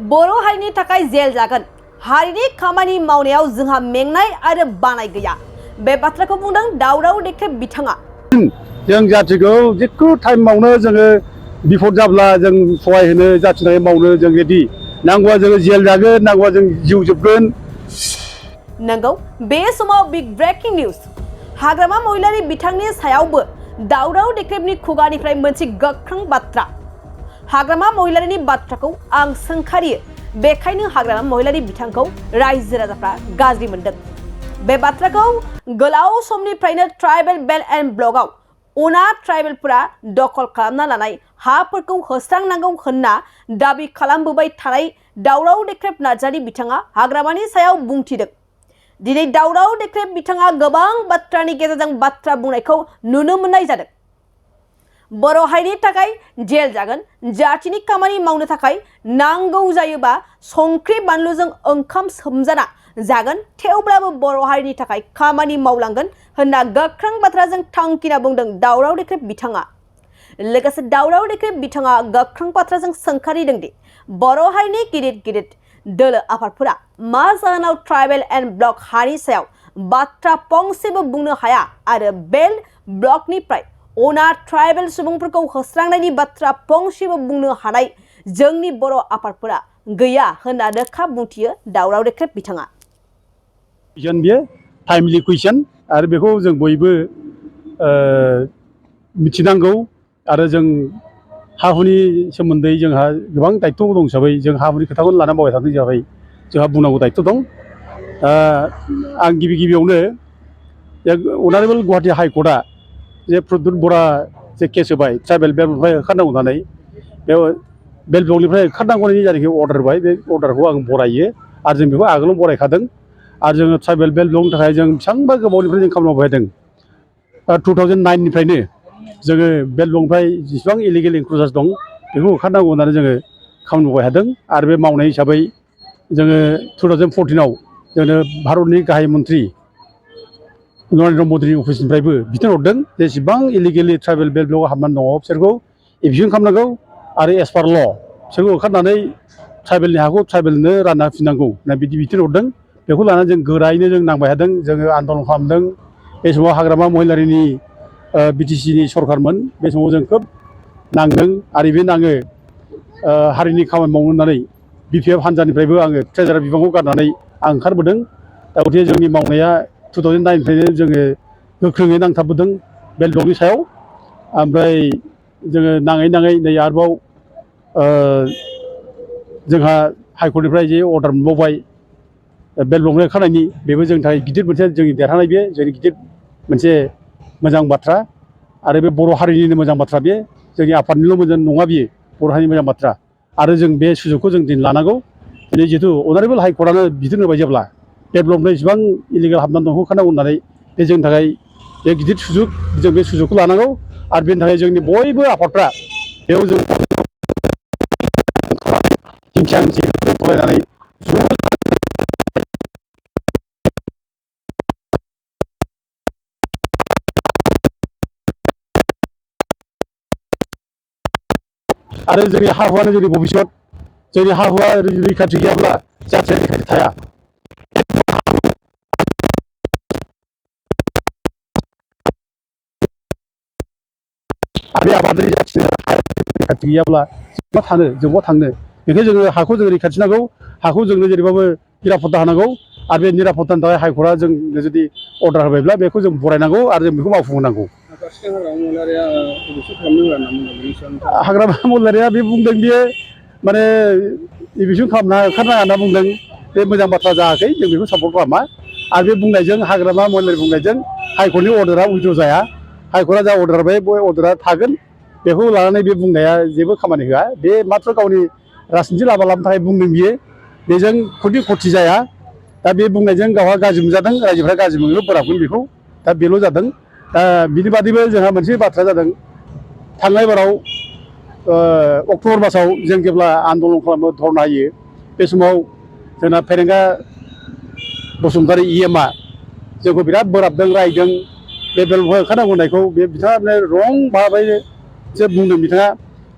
बर' हारिनि थाखाय जेल जागोन हारिनि खामानि मावनायाव जोंहा मेंनाय आरो बानाय गैया बे बाथ्राखौ बुंदों दावराव देख्रेब बिथाङा जों जाथिखौ जिखुनु टाइमावनो जोङो बिफद जाब्ला जों सहाय होनो जाथिनाय मावनो जों रेडि नांगौबा जोङो जेल जागोन नांगौबा जों जिउ जोबगोन नंगौ बे समाव बिग ब्रेकिं निउज हाग्रामा महिलारि बिथांनि सायावबो दावराव देख्रेबनि खुगानिफ्राय मोनसे गोख्रों बाथ्रा हाग्रामा महिलारिनि बाथ्राखौ आं सोंखारियो बेखायनो हाग्रामा महिलारि बिथांखौ रायजो राजाफ्रा गाज्रि मोनदों बे बाथ्राखौ गोलाव समनिफ्रायनो ट्राइबेल बेल्ट एन्ड ब्लकआव उना ट्राइबेलफोरा दखल खालामना लानाय हाफोरखौ होस्रांनांगौ होनना दाबि खालामबोबाय थानाय दावराव देख्रेब नार्जारि बिथाङा हाग्रामानि सायाव बुंथिदों दिनै दावराव देख्रेब बिथाङा गोबां बाथ्रानि गेजेरजों बाथ्रा बुंनायखौ नुनो मोननाय जादों बर' हारिनि थाखाय जेल जागोन जातिनि खामानि मावनो थाखाय नांगौ जायोबा संख्रि बानलुजों ओंखाम सोमजाना जागोन थेवब्लाबो बर' हारिनि थाखाय खामानि मावलांगोन होनना गोख्रों बाथ्राजों थांखिना बुंदों दावराव देख्रेब बिथाङा लोगोसे दावराव देख्रेब बिथाङा गोख्रों बाथ्राजों सोंखारिदों दि बर' हारिनि गिदिर गिदिर दोलो आफादफोरा मा जाहोनाव ट्राइबेल एन्ड ब्लक हारिनि सायाव बाथ्रा फंसेबो बुंनो हाया आरो बेल्ट ब्लकनिफ्राय अना ट्राइबेल सुबुंफोरखौ होस्रांनायनि बाथ्रा फंसेबो बुंनो हानाय जोंनि बर' आफादफोरा गैया होनना रोखा बुंथियो दावराव देख्रेब बिथाङा बियो टाइमलि कुइसन आरो बेखौ जों बयबो मिथिनांगौ आरो जों हा हुनि सोमोन्दै जोंहा गोबां दायथ' दं हिसाबै जों हा हुनि खोथाखौनो लानानै मावबाय थादों हिसाबै जोंहा बुंनांगौ दायथ' दं आं गिबियावनो अनारेबल गुवाहाटि हाइकर्टआ जे प्रद्युत बरा जे केस होबाय ट्राइबेल बेल्टनिफ्राय ओंखारनांगौ होननानै बे बेल्ट ब्लकनिफ्राय ओंखारनांगौनि जायनाखि अर्डार होबाय बे अर्डारखौ आं बरायो आरो जों बेखौ आगोलावनो बरायखादों आरो जोङो ट्राइबेल बेल्ट ब्लकनि थाखाय जों बेसेबांबा गोबावनिफ्राय जों खामानि मावबाय थादों 2009निफ्रायनो जोङो बेल्ट ब्लकनिफ्राय जेसेबां इलिगेल इनक्लुजार्स दं बेखौ ओंखारनांगौ होननानै जोङो खामानि मावबाय थादों आरो बे मावनाय हिसाबै जोङो 2014आव जोंनो भारतनि गाहाय मन्थ्रि नरेन्द्र मदिनि अफिसनिफ्रायबो बिथोन हरदों जेसेबां इलिगेलि ट्राइबेल बेल्ट ब्लकआव हाबनानै दङ बिसोरखौ एभिक्सन खालामनांगौ आरो एस पार ल बिसोरखौ ओंखारनानै ट्राइबेलनि हाखौ ट्राइबेलनो रानना होफिननांगौ होनना बिदि बिथोन हरदों बेखौ लानानै जों गोरायैनो जों नांबाय थादों जोङो आन्दलन खालामदों बे समाव हाग्रामा महिलारिनि बिटिसिनि सरखारमोन बे समाव जों खोब नांदों आरो बे नाङो हारिनि खामानि मावनो होननानै BPF हान्जानिफ्रायबो आङो ट्रेजारार बिबांखौ गारनानै आं ओंखारबोदों दा गथिखे जोंनि मावनाया 2009निफ्रायनो जोङो गोख्रोङै नांथाबबोदों बेल्ट ब्लकनि सायाव ओमफ्राय जोङो नाङै नै आरोबाव जोंहा हाइकर्टनिफ्राय जे अर्डार मोनबावबाय बेल्ट ब्लकनिफ्राय ओंखारनायनि बेबो जोंनि थाखाय गिदिर मोनसे जोंनि देरहानाय बे जोंनि गिदिर मोनसे मोजां बाथ्रा आरो बे बर' हारिनिनो मोजां बाथ्रा बे जोंनि आफादनिल' मोजां नङा बियो बर' हारिनि मोजां बाथ्रा आरो जों बे सुजुगखौ जों दिनै लानांगौ दिनै जिहेतु अनारेबल हाइकर्टआनो बिथोन होबाय जेब्ला बेल्ट ब्लकनिफ्राय इसेबां इलिगेल हाबनानै दं ओंखारनांगौ होननानै बे जोंनि थाखाय बे गिदिर सुजुग जों बे सुजुगखौ लानांगौ आरो बेनि थाखाय जोंनि बयबो आफादफ्रा बेयाव जों फरायनानै आरो जोंनि हा हुआनो जोंनि भबिसत जोंनि हा हुआ रैखाथि गैयाब्ला जाथिया रैखाथि थाया बे आबादारि जाथिया रैखाथि गैयाब्ला जों बहा थांनो बेखायनो जोङो हाखौ जों रैखाथि नांगौ हाखौ जोंनो जेरैबाबो निरापत्ता होनांगौ आरो बे निरापत्तानि थाखाय हाइकर्टआ जोंनो जुदि अर्डार होबायब्ला बेखौ जों बरायनांगौ आरो जों बेखौ मावफुंनांगौ हाग्रामा महिलारिया बे बुंदों बियो माने एभिक्सन खालामना ओंखारनाङा होनना बुंदों बे मोजां बाथ्रा जायाखै जों बेखौ सापर्ट खालामा आरो बे बुंनायजों हाग्रामा महिलारि बुंनायजों हाइकर्टनि अर्डारा उइद्र' जाया हाइकर्टआ जा अर्डार होबाय बे अर्डारा थागोन बेखौ लानानै बे बुंनाया जेबो खामानि होआ बे माथ्र गावनि राजनिथि लाबा लाबोनो थाखाय बुंदों बियो बेजों खुदि खथि जाया दा बे बुंनायजों गावहा गाज्रि मोनजादों रायजोफ्रा गाज्रि मोननो बोराबगोन बेखौ दा बेल' जादों दा बिनि बादैबो जोंहा मोनसे बाथ्रा जादों थांनाय बाराव अक्ट'बर मासाव जों जेब्ला आन्दलन खालामो धरना होयो बे समाव जोंना फेरेंगा बसुमतारी EMआ जोंखौ बिराद बोराबदों रायदों बे बेल्टनिफ्राय ओंखारनांगौ होननायखौ बे बिथाङा रं भाबै जे बुंदों बिथाङा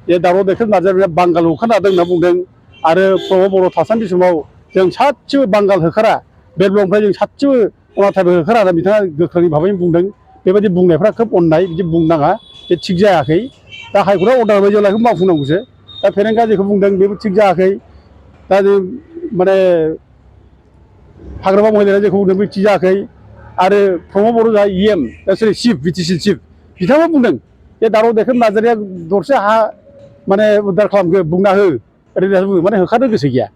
बे दावराव देख्रेब नार्जारिया बांगाल ओंखारनो हादों होनना बुंदों आरो प्रमद बर' थासान्दि समाव जों सासेबो बांगाल होखारा बे ब्लकनिफ्राय जों सासेबो अनाथायबो होखारा होनना बिथाङा गोख्रोङै भाबै बुंदों। बेबायदि बुंनायफ्रा खोब अननाय, बिदि बुंनाङा, बे थिग जायाखै। दा हाइकर्टआ अर्डार होबाय जेब्ला बेखौ मावफुंनांगौसो। दा फेरेंगा जेखौ बुंदों बेबो थिग जायाखै। दा जों माने हाग्रामा महिलारिया जेखौ बुंदों बे थिग जायाखै। आरो प्रमद बर' जा EM सोरि चिफ बिटिसि चिफ बिथाङा बुंदों जे दावराव देख्रेब नार्जारिया दरसे हा माने उद्धार खालामखो बुंना हो ओरैनो बुङो, माने होखारनो गोसो गैया।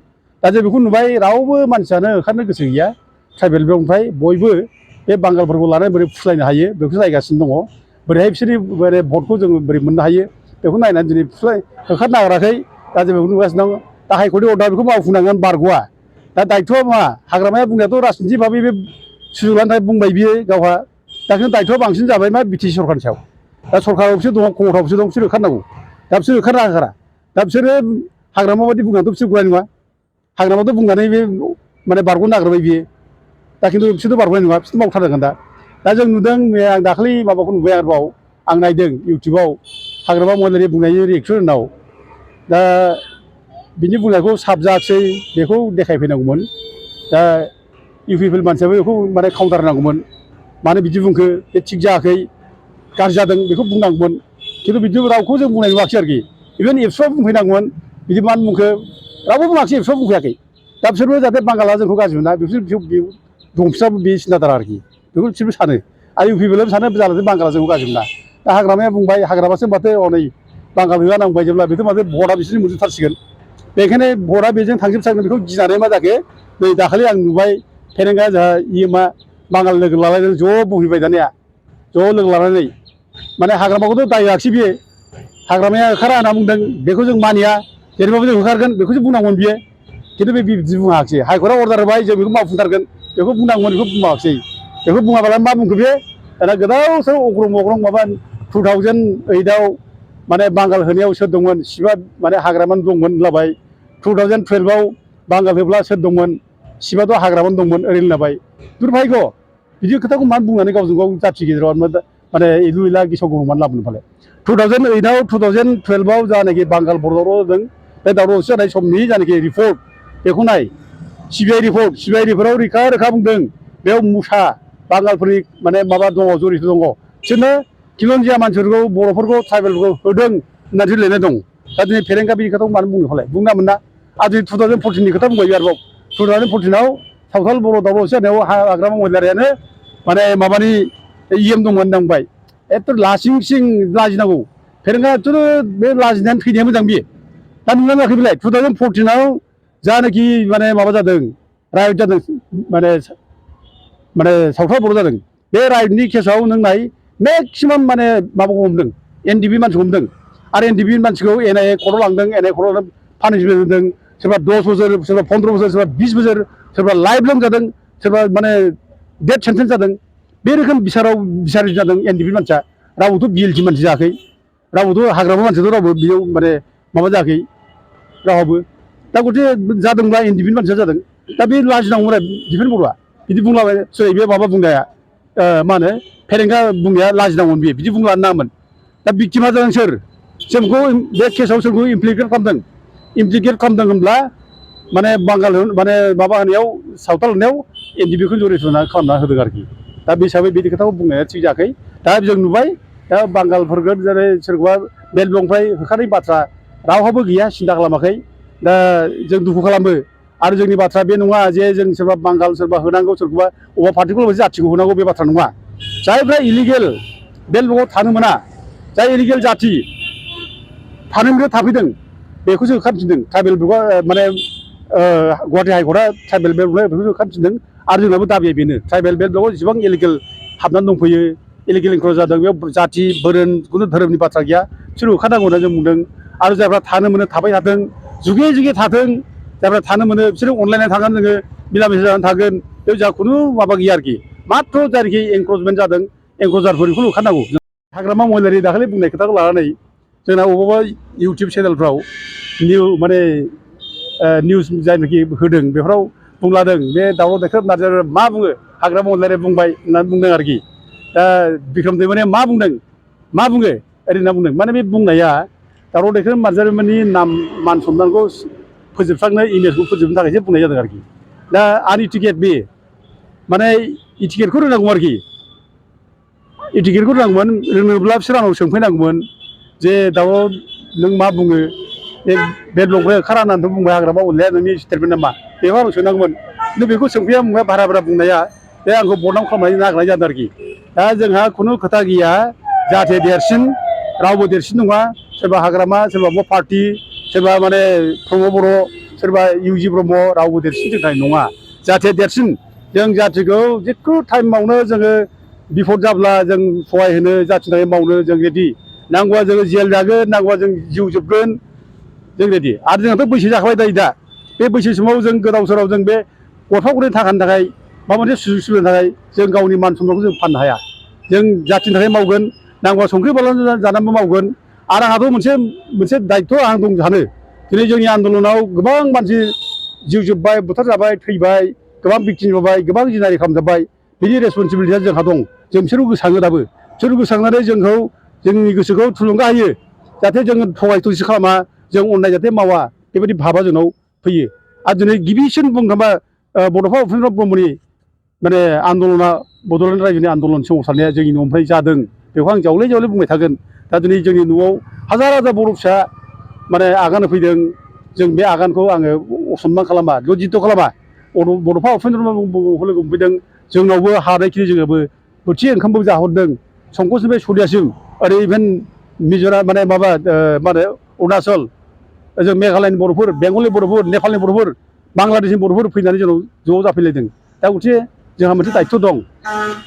दा जों बेखौ नुबाय रावबो मानसियानो होखारनो गोसो गैया ट्राइबेल ब्लकनिफ्राय। बयबो बे बांगालफोरखौ लानानै बोरै फुस्लायनो हायो बेखौ नायगासिनो दङ। बोरैहाय बिसोरनि बोरै भटखौ जोङो बोरै मोननो हायो बेखौ नायनानै दिनै होखारनो नागिराखै। दा जों बेखौ नुगासिनो दं। दा हाइकर्टनि अर्डार बेखौ मावफुंनांगोन, बारग'आ। दा दायथ'आ मा हाग्रामाया बुंनायाथ' राजनिथि भाबै बे सुजुग लानो थाखाय बुंबाय बियो गावहा। दा खिन्थु दायथ'आ बांसिन जाबाय मा बिटिसि सरकारनि सायाव। दा सरकाराव बिसोर दङ, खर्टआव बिसोर दं, बिसोर होखारनांगौ। दा बिसोर होखारना होखारा। दा बिसोरो हाग्रामा बायदि बुंनानैथ' बिसोर गनाय नङा। हाग्रामाथ' बुंनानै बे माने बारग'नो नागिरबाय बियो। दा खिन्थु बिसोरथ' बारग'नाय नङा, बिसोर मावथारनांगोन। दा जों नुदों आं दाखालि माबाखौ नुबाय आरोबाव आं नायदों इउटुबाव हाग्रामा महिलारि बुंनायनि रिएक्सनाव। दा बिनि बुंनायखौ साबजायाखिसै, बेखौ देखायफैनांगौमोन। दा इउपिपिएल मानसियाबो बेखौ माने काउन्टार होनांगौमोन। मानो बिदि बुंखो, बे थिग जायाखै, गाज्रि जादों बेखौ बुंनांगौमोन। खिन्थु बिदि रावखौ जों बुंनाय नुवाखिसै आरोखि। इभेन एबसुआबो बुंफैनांगौमोन बिदि मानो बुंखो, रावबो बुङाखिसै, एबसुआबो बुंफैयाखै। दा बिसोरबो जाहाथे बांगाला जोंखौ गाज्रि मोना, बिसोर दंफिसाबो बे सिन्थाधारा आरोखि। बेखौ बिसोरबो सानो आरो इउपिपिएलआबो सानो जाहाथे बांगाला जोंखौ गाज्रि मोना। दा हाग्रामाया बुंबाय, हाग्रामासो माथो हनै बांगाल होआ नांबाय जेब्ला बेथ' माथो भटआ बिसोरनि मोनजोबथारसिगोन। बेखायनो भटआ बेजों थांजोबथारगोन बेखौ गिनानै मा जाखो, नै दाखालि आं नुबाय फेरेंगा जोंहा EMआ बांगाल लोगो लालायनानै ज' बुंहैबाय दानिया, ज' लोगो लानानै। माने हाग्रामाखौथ' दाय होआखिसै बियो, हाग्रामाया होखारा होनना बुंदों, बेखौ जों मानिया, जेरैबाबो जों होखारगोन बेखौसो बुंनांगौमोन बियो। खिन्थु बे बिदि बुङाखिसै। हाइकर्टआ अर्डार होबाय जों बेखौ मावफुंथारगोन बेखौ बुंनांगौमोन, बेखौ बुङाखिसै। बेखौ बुङाबालाय मा बुंखो बे, दाना गोदाव सोराव अग्रं बग्रं माबा 2008आव माने बांगाल होनायाव सोर दंमोन, सिबा माने हाग्रामानो दंमोन होनलाबाय। 2012आव बांगाल होब्ला सोर दंमोन, सिबाथ' हाग्रामानो दंमोन ओरै होनलाबाय। दुरभाग्य बिदि खोथाखौ मानो बुंनानै गावजों गाव जाथि गेजेराव माने इलु इला गेसाव गोफोन मानो लाबोनो फालाय। 2008आव 2012आव जानाखि बांगाल बर' दावराव जादों, बे दावराव दावसि जानाय समनि जानाखि रिपर्ट बेखौ नाय। CBI रिपर्टआव रोखा रोखा बुंदों बेयाव मुसा बांगालफोरनि माने माबा दङ, जरित दङ। बिसोरनो खिलन्जिया मानसिफोरखौ, बर'फोरखौ, ट्राइबेलफोरखौ होदों होननानैसो लिरनाय दं। दा दिनै फेरेंगा बिनि खोथाखौ मानो बुंनो फालाय, बुंनाङामोन ना। आरो दिनै 2014नि खोथा बुंबाय आरोबाव। 2014आव सावथाल बर' दावराव दावसि जानायाव हाग्रामा महिलारियानो माने माबानि EM दंमोन होनना बुंबाय। एथ' लासिं सिं लाजिनांगौ। फेरेंगायाथ' बे लाजिनानै थैनाया मोजां बियो। दा नुना नुवाखै बेलाय 2014आव जानाखि माने माबा जादों, राइट जादों, माने सावथाल बर' जादों। बे राइटनि केसाव नों नाय मेक्सिमाम माने माबाखौ हमदों, NDP मानसिखौ हमदों। आरो NDP मानसिखौ NIA कर्टआव लांदों, NIA कर्टआव पानिशमेन्ट होदों। सोरबा 10 बोसोर, सोरबा 15 बोसोर, सोरबा 20 बोसोर, सोरबा लाइफ लं जादों, सोरबा माने डेथ सेन्टेन्स जादों। बे रोखोम बिसारि जादों NDP मानसिया। रावबोथ' BLT मानसि जायाखै, रावबोथ' हाग्रामा मानसियाथ' रावबो बेयाव माने माबा जायाखै रावहाबो। दा गथे जादोंब्ला NDP मानसिया जादों। दा बे लाजिनांगौ दिफेन बर'आ बिदि बुंलाबाय। सोरै बे माबा बुंनाया मा होनो फेरेंगा बुंनाया लाजिनांगौमोन, बियो बिदि बुंलानो नाङामोन। दा भिक्टिमा जादों सोर, जोंखौ बे केसाव सोरखौ इमप्लिकेट खालामदों होनब्ला माने बांगाल माने माबा होनायाव, सावथाल होनायाव NDPखौ जरित खालामना होदों आरोखि। दा बे हिसाबै बिदि खोथाखौ बुंनाया थिग जायाखै। दा जों नुबाय दा बांगालफोरखौ जेरै सोरखौबा बे ब्लकनिफ्राय होखारनाय बाथ्रा रावहाबो गैया, सिन्था खालामाखै। दा जों दुखु खालामो। आरो जोंनि बाथ्रा बे नङा जे जों सोरबा बांगाल, सोरबा होनांगौ, सोरखौबा अबेबा पार्टिकुलार जाथिखौ होनांगौ, बे बाथ्रा नङा। जायफ्रा इलिगेल बे ब्लकआव थानो मोना, जाय इलिगेल जाथि थानोनिफ्राय थाफैदों बेखौसो होखारफिनदों। ट्राइबेल ब्लकआ माने गुवाहाटि हाइकर्टआ ट्राइबेल बेखौसो होखारफिनदों। आरो जोंनाबो दाबिया बेनो, ट्राइबेल ब्लकआव जेसेबां इलिगेल हाबनानै दंफैयो, इलिगेल इनक्ल'ज जादों, बेयाव जाथि बोरोन खुनु धोरोमनि बाथ्रा गैया, बिसोर होखारनांगौ होनना जों बुंदों। आरो जायफ्रा थानो मोनो थाबाय थाथों, जुगे जुगे थाथों। जायफ्रा थानो मोनो बिसोरो अनलायनानै थागोन, जोङो मिला मिसा जानानै थागोन। बेयाव जोंहा खुनु माबा गैया आरोखि। माथ्र' जायनाखि एनक्रचमेन्ट जादों, एनक्रचारफोरखौ होखारनांगौ। हाग्रामा महिलारि दाखालि बुंनाय खोथाखौ लानानै जोंना बबेबा इउटुब चेनेलफ्राव माने निउस जायनाखि होदों बेफोराव बुंलादों बे दावराव देख्रेब नार्जारिया मा बुङो, हाग्रामा महिलारिया बुंबाय होननानै बुंदों आरोखि। दा बिक्रम दैमारिया मा बुंदों, मा बुङो ओरै होनना बुंदों। माने बे बुंनाया दावराव देख्रेब नार्जारिमोननि नाम मान सन्मानखौ फोजोबस्रांनो इमेजखौ फोजोबनो थाखायसो बुंनाय जादों आरोखि दा आनइटिकेट बे माने इटिकेटखौ रोंनांगौ आरोखि इटिकेटखौ रोङोब्ला बिसोर आंनाव सोंफैनांगौमोन जे दाउआव नों मा बुङो बे ब्लगनिफ्राय ओंखारा होननानैथ' बुंबाय हाग्रामा अनलाया नोंनि स्टेटमेन्ट नामा बेखौ आं सोंनांगौमोन खिन्थु बेखौ सोंफैया बुंबाय भारा भारा बुंनाया बे आंखौ बदनाम खालामनानै नागारनाय जादों आरोखि दा जोंहा खुनु खोथा गैया जाहाथे देरसिन रावबो देरसिन नङा सोरबा हाग्रामा सोरबा मा पार्टि सोरबा माने प्रमद बर' सोरबा इउजि ब्रह्म रावबो देरसिन जोंनि थाखाय नङा जाहाथे देरसिन जों जाथिखौ जिखुनु टाइमावनो जोङो बिफद जाब्ला जों सहाय होनो जाथिनि थाखाय मावनो जों रेडि नांगौबा जोङो जेल जागोन नांगौबा जों जिउ जोबगोन जों रेडि आरो जोंहाथ' बैसो जाखाबाय दायो दा बे बैसो समाव जों गोदाव सोराव जों बे गरफा गरनै थाखानि थाखाय माबा मोनसे सुजुग सुबिदानि थाखाय जों गावनि मान सन्मानखौ जों फाननो हाया जों जाथिनि थाखाय मावगोन नांगौबा संख्रि बानलु जानानैबो मावगोन आरो आंहाथ' मोनसे दायित्थ' आं दं सानो दिनै जोंनि आन्दलनाव गोबां मानसि जिउ जोब्बाय बुथारजाबाय थैबाय गोबां बिक्टिम जाबाय गोबां जिनारि खालामजाबाय बिनि रेसपन्सिबिलिटिया जोंहा दं जों बिसोरखौ गोसोखाङो दाबो बिसोरखौ गोसोखांनानै जोंखौ जोंनि गोसोखौ थुलुंगा होयो जाहाथे जोङो थगाय थसि खालामा जों अननाय जाहाथे मावा बेबायदि भाबा जोंनाव फैयो आरो दिनै गिबिसिन बुंनो थाङोबा बड'फा उपेन्द्र ब्रह्मनि माने आन्दलना बड'लेण्ड रायजोनि आन्दलन सोमावसारनाया जोंनि न'निफ्राय जादों बेखौ आं जावले जावले बुंबाय थागोन दा दिनै जोंनि न'आव हाजार हाजार बर' फिसा माने आगान होफैदों जों बे आगानखौ आङो असनमान खालामा लज्जित खालामा बड'फा उपेन्द्र ब्रह्मखौ लोगो मोनफैदों जोंनावबो हानायखिनि जोङोबो बोथिसे ओंखामबो जाहरदों संकसनिफ्राय सदियासिम ओरै इभेन मिज'राम माने मा होनो अरुणाचल जों मेघालयनि बर'फोर बेंगलनि बर'फोर नेपालनि बर'फोर बांलादेशनि बर'फोर फैनानै जोंनाव ज' जाफैलायदों दा गंसे जोंहा मोनसे दायित्थ' दं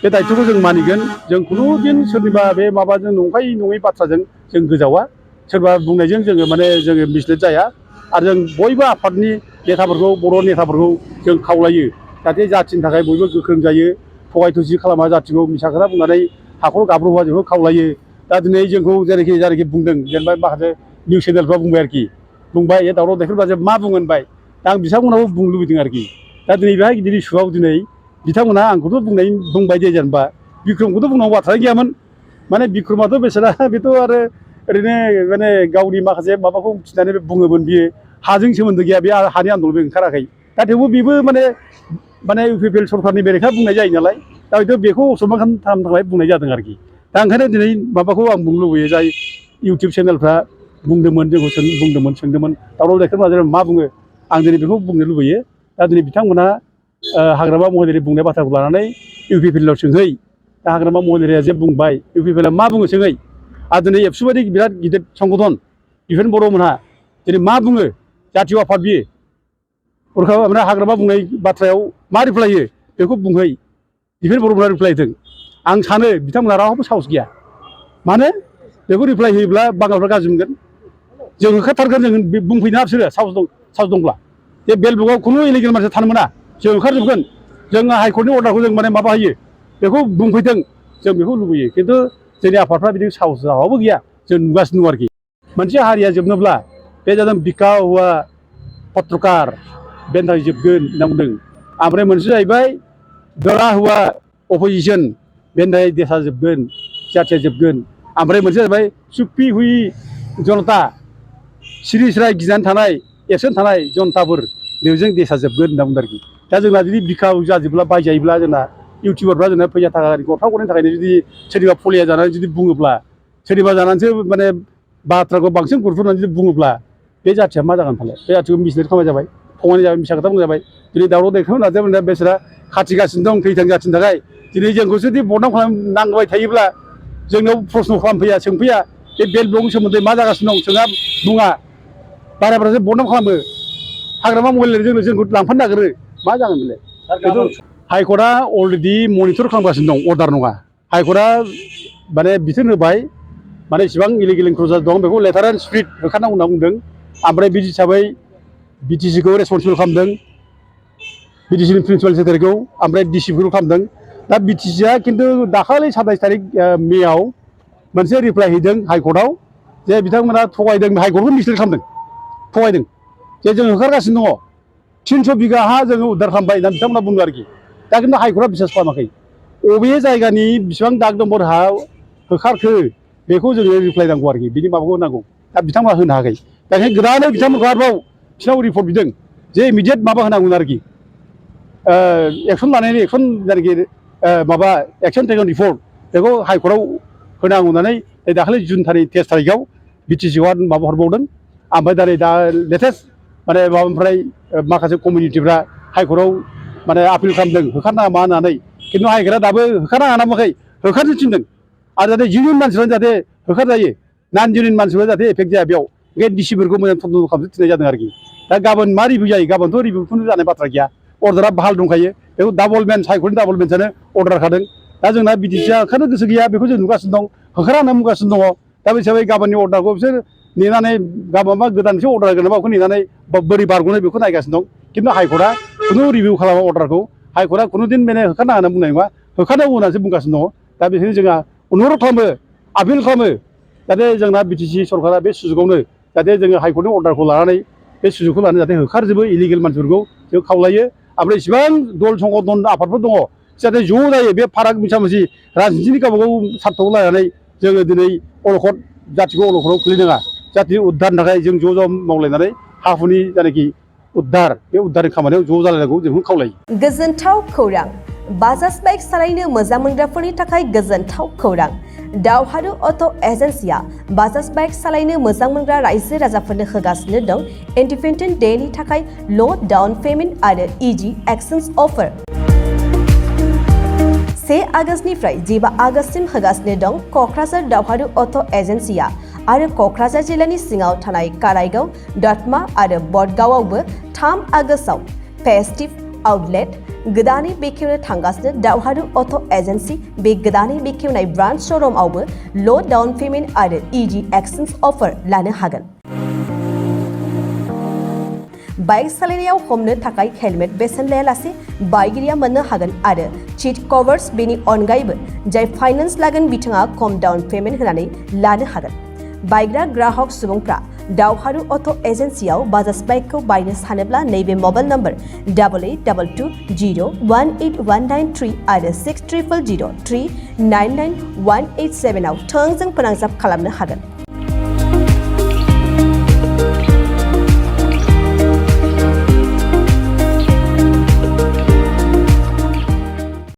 बे दायित्थ'खौ जों मानिगोन जों खुनु दिन सोरनिबा बे माबाजों नंखाय नङै बाथ्राजों जों गोजावा सोरबा बुंनायजों जोङो माने जोङो मिसलिड जाया आरो जों बयबो आफादनि नेताफोरखौ बर' नेताफोरखौ जों खावलायो जाहाथे जाथिनि थाखाय बयबो गोख्रों जायो थगाय थसि खालामा जाथिखौ मिसा खोथा बुंनानै हाखर गाब्र'बा जोंखौ खावलायो दा दिनै जोंखौ जेरैखि बुंदों जेनेबा माखासे निउस चेनेलफ्रा बुंबाय आरोखि बुंबाय ए दावराव दावसिफोरबा जे मा बुंगोन बाय दा आं बिथांमोनहाबो बुंनो लुबैदों आरोखि दा दिनै बेहाय गिदिर इस्युआव दिनै बिथांमोनहा आंखौथ' बुंबाय दे जेनेबा बिक्रमखौथ' बुंनांगौ बाथ्रा गैयामोन माने बिक्रमाथ' बेसेरा बेथ' आरो ओरैनो माने गावनि माखासे माबाखौ खिनानै बुङोमोन बियो हाजों सोमोन्दो गैया बे हानि आन्दलन बे ओंखाराखै दा थेवबो बेबो माने इउ पि पि एल सरखारनि बेरेखा बुंनाय जायो नालाय दा हयथ' बेखौ असनमान खालामनो थाखाय बुंनाय जादों आरोखि दा ओंखायनो दिनै माबाखौ आं बुंनो लुबैयो जाय इउटुब चेनेलफ्रा बुंदोंमोन जोंखौ सोंदोंमोन दावराव दावसिफोर माजाया मा बुङो आं दिनै बेखौ बुंनो लुबैयो दा दिनै बिथांमोना हाग्रामा महिलारि बुंनाय बाथ्राखौ लानानै इउ पि पि एल आव सोंहै दा हाग्रामा महिलारिया जे बुंबाय इउ पि पि एल आ मा बुङो सोंहै आरो दिनै एबसु बायदि बिराद गिदिर संगठन बिफोर बर'मोनहा दिनै मा बुङो जातीय आफाद बियो ओमफ्राय हाग्रामा बुंनाय बाथ्रायाव मा रिप्लाय होयो बेखौ बुंहै बिफोर बर'मोनहा रिप्लाय होथों आं सानो बिथांमोनहा रावबो साहस गैया मानो बेखौ रिप्लाय होयोब्ला बांगालफ्रा गाज्रि मोनगोन जों होखारथारगोन जों बुंफैना बिसोरो साहस दंब्ला बे बेलबुकआव खुनु इलिगेल मानसि थानो मोना जों ओंखारजोबगोन जोङो हाइकर्टनि अर्डारखौ जों माने माबा होयो बेखौ बुंफैथों जों बेखौ लुबैयो खिन्थु जोंनि आफादफ्रा बिदि साहस रावबो गैया जों नुगासिनो दं आरोखि मोनसे हारिया जोबनोब्ला बे जादों बिखा हुआ पत्रकार बेनि थाखाय जोबगोन होनना बुंदों ओमफ्राय मोनसे जाहैबाय दरा हुआ अपोजिसन बेनि थाखाय देशा जोबगोन जाथिया जोबगोन ओमफ्राय मोनसे जाहैबाय चुप्पि हुई जनता सिरि सिराय गिनानै थानाय एक्सन थानाय जनताफोर बेजों देशा जोबगोन होनना बुंदों आरोखि दा जोंना जुदि बिखा जाजोबब्ला बायजायोब्ला जोंना इउटुबारफ्रा जोंना फैसा थाखा गरफा गरैनि थाखायनो जुदि सोरनिबा फलिया जानानै जुदि बुङोब्ला सोरनिबा जानानैसो माने बाथ्राखौ बांसिन गुरुत्व जुदि बुङोब्ला बे जाथिया मा जागोन फालाय बे जाथिखौ मिसलिड खालामनाय जाबाय थगायनाय जाबाय मिसा खोथा बुंजाबाय दिनै दावराव देखायनो नाजाबाय बेसोरा खाथिगासिनो दं थैथां जाथिनि थाखाय दिनै जोंखौ जुदि बदनाम खालामनांबाय थायोब्ला जोंनाव प्रश्न खालामफैया सोंफैया बे बेलबुकनि सोमोन्दै मा जागासिनो दं सोङा बुङा बारा बारासो बदनाम खालामो हाग्रामा महिलारिजों जोंखौ लांफानो नागिरो मा जागोन बेलाय हाइकर्टआ अलरेडि मनिटर खालामगासिनो दं अर्डार नङा हाइकर्टआ माने बिथोन होबाय माने इसेबां इलिगेल इनक्ल'जार दं बेखौ लेटार एन्ड स्पिरिट होखारनांगौ होनना बुंदों ओमफ्राय बिदि हिसाबै बिटिसिखौ रेसपन्सिबल खालामदों बिटिसिनि प्रिन्सिपाल सेक्रेटारिखौ ओमफ्राय डिसिखौ खालामदों दा बिटिसिआ खिन्थु दाखालि 27 तारिख मेआव मोनसे रिप्लाय हैदों हाइकर्टआव जे बिथांमोना थगायदों हाइकर्टखौ मिसलिड खालामदों थगायदों जे जों होखारगासिनो दङ 300 बिगा हा जोङो उद्धार खालामबाय होनना बिथांमोना बुङो आरोखि दा खिन्थु हाइकर्टआ बिसास खालामाखै बबे जायगानि बेसेबां दाग दंबर हा होखारखो बेखौ जोङो रिप्लाय नांगौ आरोखि बिनि माबाखौ नांगौ दा बिथांमोना होनो हायाखै दा ओंखायनो गोदानै बिथांमोनखौ आरोबाव बिसिनाव रिपर्ट बिदों जे इमिडियेट माबा होनांगोन आरोखि एक्सन लानायनि एक्सन जायनाखि माबा एक्सन टेकन रिपर्ट बेखौ हाइकर्टआव होनांगौ होननानै दाखालि जुन 23 थारिखआव बिटिसिआव माबा हरबावदों ओमफ्राय दा लेटेस्ट माने माबानिफ्राय माखासे कमिउनिटिफ्रा हाइकर्टआव माने आपिल खालामदों होखारनाङा मा होननानै खिन्थु हाइकर्टआ दाबो होखारनाङा नामाखै होखारनो थिनदों आरो जाहाथे जिउनि मानसिफ्रा जाहाथे होखारजायो नन जिउनि मानसिफ्रा जाहाथे एफेक्ट जाया बेयाव ओंखायनो डिसिफोरखौ मोजां तदन्त खालामनो थिननाय जादों आरोखि दा गाबोन मा रिभिउ जायो गाबोनथ' रिभिउखौनो जानाय बाथ्रा गैया अर्डारा बाहाल दंखायो बेखौ डाबल बेन्च हाइकर्टनि डाबल बेन्चआनो अर्डार खादों दा जोंना बिटिसिआ होखारनो गोसो गैया बेखौ जों नुगासिनो दं होखारा होनना बुंगासिनो दङ दा बे हिसाबै गाबोननि अर्डारखौ बिसोर नेनानै गाबोन मा गोदान मोनसे अर्डार होगोन नामा बेखौ नेनानै बोरै बारग'नो बेखौ नायगासिनो दं खिन्थु हाइकर्टआ खुनु रिभिउ खालामा अर्डारखौ हाइकर्टआ खुनुदिन माने होखारनाङा होनना बुंनाय नङा होखारनांगौ होननानैसो बुंगासिनो दङ दा बेखायनो जोंहा अनुरद खालामो आपिल खालामो जाहाथे जोंना बिटिसि सरकारा बे सुजुगावनो जाहाथे जोङो हाइकर्टनि अर्डारखौ लानानै बे सुजुगखौ लानानै जाहाथे होखारजोबो इलिगेल मानसिफोरखौ जों खावलायो ओमफ्राय इसिबां दल संगठन आफादफोर दङ जाहाथे ज' जायो बे फाराग मिसामिसि राजनितिनि गावबागाव सार्थखौ लानानै जोङो दिनै अलखद जाथिखौ अलखदाव खोलैनाङा जाथिनि उद्धारनि थाखाय जों ज' ज' मावलायनानै हा हुनि जायनाखि उद्धार बे उद्धारनि खामानियाव ज' जालायनांगौ जों खावलायो गोजोनथाव खौरां बाजाज बाइक सालायनो मोजां मोनग्राफोरनि थाखाय गोजोनथाव खौरां दावहारु अट' एजेन्सिया बाजाज बाइक सालायनो मोजां मोनग्रा रायजो राजाफोरनो होगासिनो दं इन्डिपेन्डेन्ट डेनि थाखाय ल' डाउन पेमेन्ट आरो इजि एक्सचेन्ज अफार 1 आगस्तनिफ्राय 15 आगस्तसिम होगासिनो दं क'क्राझार दावहारु अट' एजेन्सिया आरो क'क्राझार जिल्लानि सिङाव थानाय काराइगाव दतमा आरो बडगावआवबो 3 आगस्टआव फेस्टिभ आउटलेट गोदानै बेखेवनो थांगासिनो दावहारु अट' एजेन्सि बे गोदानै बेखेवनाय ब्रान्च श'रुमआवबो ल' डाउन पेमेन्ट आरो इजि एक्सचेन्ज अफार लानो हागोन बाइक सालायनायाव हमनो थाखाय हेलमेट बेसेन लायालासे बाइगिरिया मोननो हागोन आरो सीट कभार्स बेनि अनगायैबो जाय फाइनेन्स लागोन बिथाङा खम डाउन पेमेन्ट होनानै लानो हागोन बायग्रा ग्राहक सुबुंफ्रा दावहारु अट' एजेन्सियाव बाजाज बाइकखौ बायनो सानोब्ला नैबे मबाइल नम्बर 8822018193 आरो 600003991187 आव थोंजों फोनांजाब खालामनो हागोन